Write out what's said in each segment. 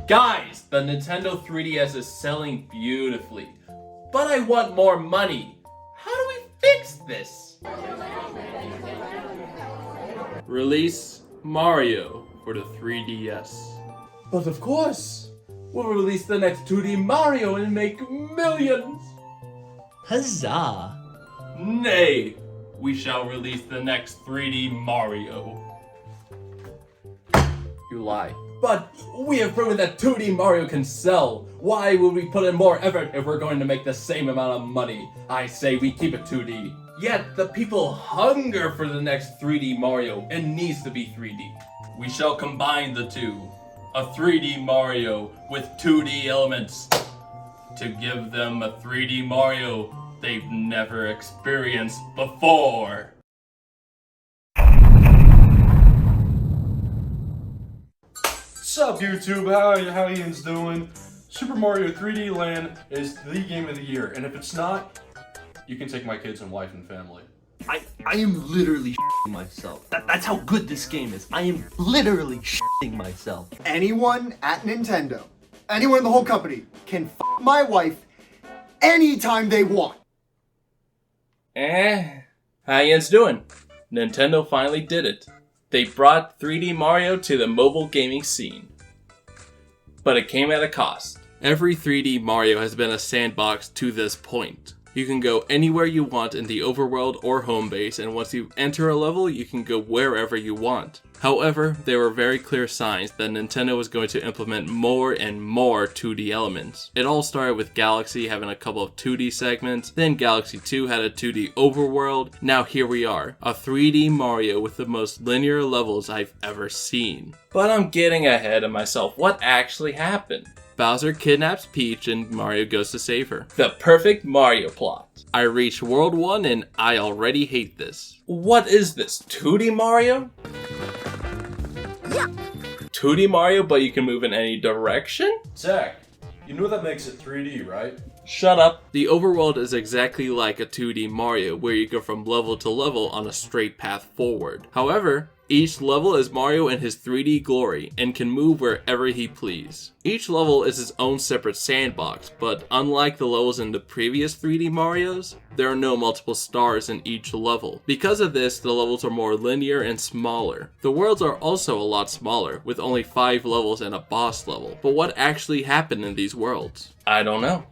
Guys, the Nintendo 3DS is selling beautifully, but I want more money. How do we fix this? Release Mario for the 3DS. But of course, we'll release the next 2D Mario and make millions. Huzzah! Nay, we shall release the next 3D Mario. You lie. But we have proven that 2D Mario can sell. Why would we put in more effort if we're going to make the same amount of money? I say we keep it 2D. Yet the people hunger for the next 3D Mario and needs to be 3D. We shall combine the two. A 3D Mario with 2D elements to give them a 3D Mario they've never experienced before. What's up, YouTube? How Ian's doing? Super Mario 3D Land is the game of the year, and if it's not, you can take my kids and wife and family. I am literally shitting myself. That's how good this game is. I am literally shitting myself. Anyone at Nintendo, anyone in the whole company, can f my wife anytime they want. How Ian's doing? Nintendo finally did it. They brought 3D Mario to the mobile gaming scene. But it came at a cost. Every 3D Mario has been a sandbox to this point. You can go anywhere you want in the overworld or home base, and once you enter a level, you can go wherever you want. However, there were very clear signs that Nintendo was going to implement more and more 2D elements. It all started with Galaxy having a couple of 2D segments, then Galaxy 2 had a 2D overworld, now here we are, a 3D Mario with the most linear levels I've ever seen. But I'm getting ahead of myself. What actually happened? Bowser kidnaps Peach and Mario goes to save her. The perfect Mario plot. I reached World 1 and I already hate this. What is this, 2D Mario? Yeah. 2D Mario, but you can move in any direction? Zach, you know that makes it 3D, right? Shut up. The overworld is exactly like a 2D Mario, where you go from level to level on a straight path forward. However, each level is Mario in his 3D glory and can move wherever he please. Each level is its own separate sandbox, but unlike the levels in the previous 3D Marios, there are no multiple stars in each level. Because of this, the levels are more linear and smaller. The worlds are also a lot smaller, with only 5 levels and a boss level. But what actually happened in these worlds? I don't know.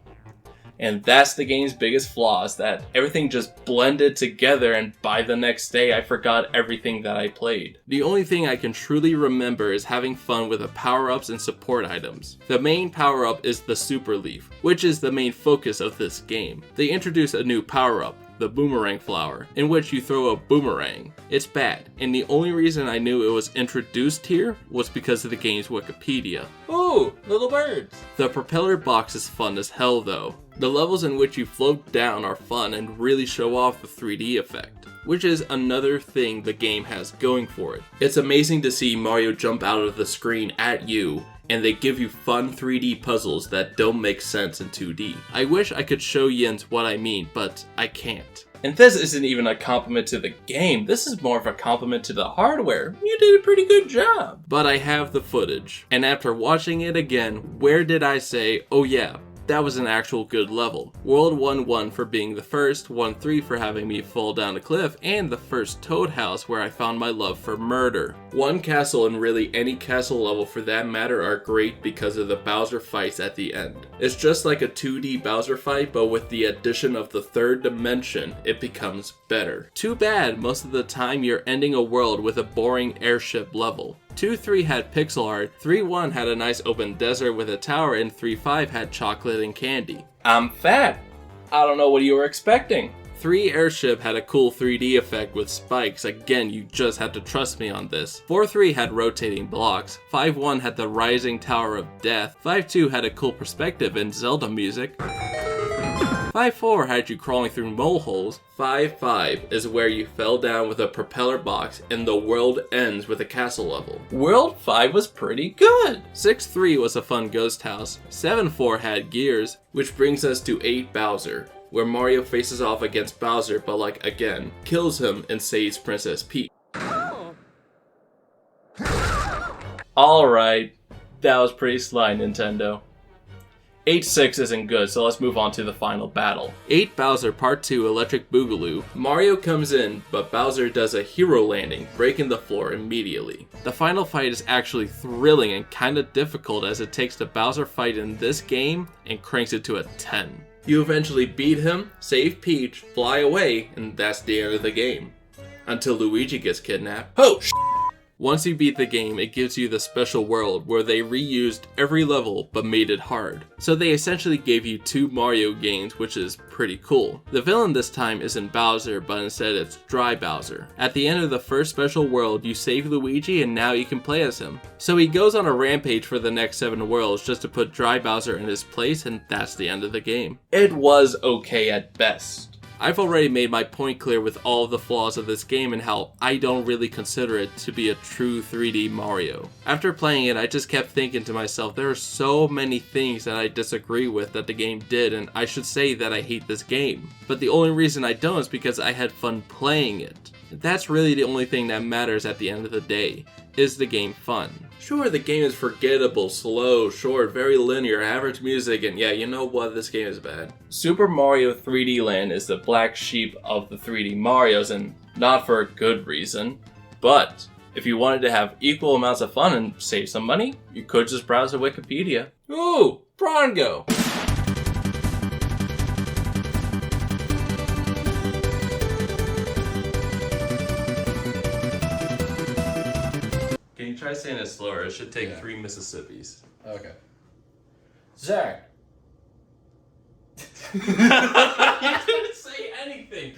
And that's the game's biggest flaw, is that everything just blended together and by the next day I forgot everything that I played. The only thing I can truly remember is having fun with the power-ups and support items. The main power-up is the Super Leaf, which is the main focus of this game. They introduced a new power-up, the Boomerang Flower, in which you throw a boomerang. It's bad, and the only reason I knew it was introduced here was because of the game's Wikipedia. Ooh, little birds! The propeller box is fun as hell though. The levels in which you float down are fun and really show off the 3D effect, which is another thing the game has going for it. It's amazing to see Mario jump out of the screen at you, and they give you fun 3D puzzles that don't make sense in 2D. I wish I could show Jens what I mean, but I can't. And this isn't even a compliment to the game, this is more of a compliment to the hardware. You did a pretty good job. But I have the footage, and after watching it again, where did I say, oh yeah, that was an actual good level. World 1-1 for being the first, 1-3 for having me fall down a cliff, and the first Toad House where I found my love for murder. One castle and really any castle level for that matter are great because of the Bowser fights at the end. It's just like a 2D Bowser fight, but with the addition of the third dimension, it becomes better. Too bad most of the time you're ending a world with a boring airship level. 2-3 had pixel art, 3-1 had a nice open desert with a tower, and 3-5 had chocolate and candy. I'm fat. I don't know what you were expecting. 3 Airship had a cool 3D effect with spikes, again you just have to trust me on this. 4-3 had rotating blocks, 5-1 had the rising tower of death, 5-2 had a cool perspective and Zelda music. 5-4 had you crawling through moleholes. 5-5 is where you fell down with a propeller box and the world ends with a castle level. World 5 was pretty good. 6-3 was a fun ghost house. 7-4 had gears, which brings us to 8 Bowser, where Mario faces off against Bowser but like again, kills him and saves Princess Peach. Alright, That was pretty sly, Nintendo. 8-6 isn't good, so let's move on to the final battle. 8 Bowser Part 2 Electric Boogaloo. Mario comes in, but Bowser does a hero landing, breaking the floor immediately. The final fight is actually thrilling and kinda difficult as it takes the Bowser fight in this game and cranks it to a 10. You eventually beat him, save Peach, fly away, and that's the end of the game. Until Luigi gets kidnapped. Oh, Once you beat the game, it gives you the special world where they reused every level but made it hard. So they essentially gave you 2 Mario games, which is pretty cool. The villain this time isn't Bowser, but instead it's Dry Bowser. At the end of the first special world, you save Luigi and now you can play as him. So he goes on a rampage for the next 7 worlds just to put Dry Bowser in his place, and that's the end of the game. It was okay at best. I've already made my point clear with all of the flaws of this game and how I don't really consider it to be a true 3D Mario. After playing it, I just kept thinking to myself, there are so many things that I disagree with that the game did, and I should say that I hate this game. But the only reason I don't is because I had fun playing it. That's really the only thing that matters at the end of the day. Is the game fun? Sure, the game is forgettable, slow, short, very linear, average music, and yeah, you know what, this game is bad. Super Mario 3D Land is the black sheep of the 3D Marios, and not for a good reason. But if you wanted to have equal amounts of fun and save some money, you could just browse the Wikipedia. Ooh, Brongo! Can you try saying it slower? It should take 3 Mississippis. Okay. Zach. You didn't say anything.